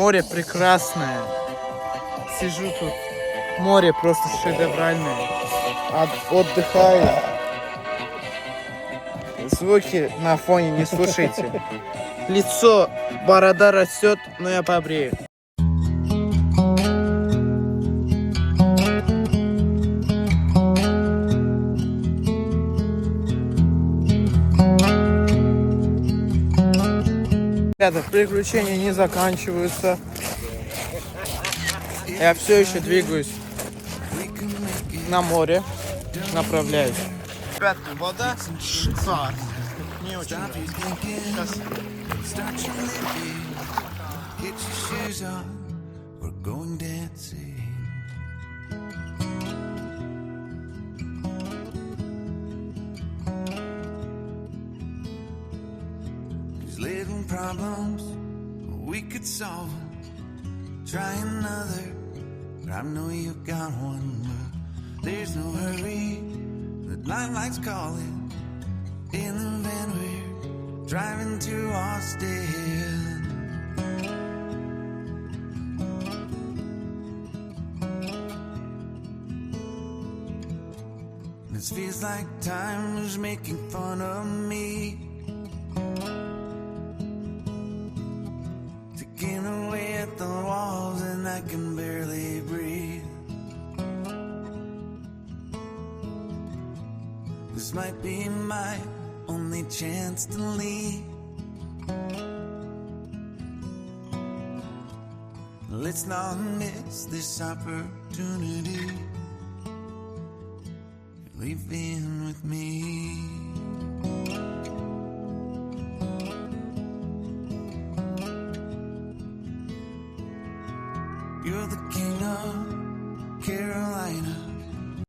Море прекрасное. Сижу тут. Море просто шедевральное. Отдыхаю. Звуки на фоне не слушайте. Лицо, борода растет, но я побрею. Ребята, приключения не заканчиваются. Я все еще двигаюсь на море, направляюсь. Ребята, вода шикарная. Не очень нравится. Little problems, we could solve them. Try another, but I know you got one. There's no hurry, the nightlight's calling. In the van we're driving to Austin. This feels like time is making fun of me. Taking away at the walls and I can barely breathe. This might be my only chance to leave. Let's not miss this opportunity. Leave in with me. You're the king of Carolina.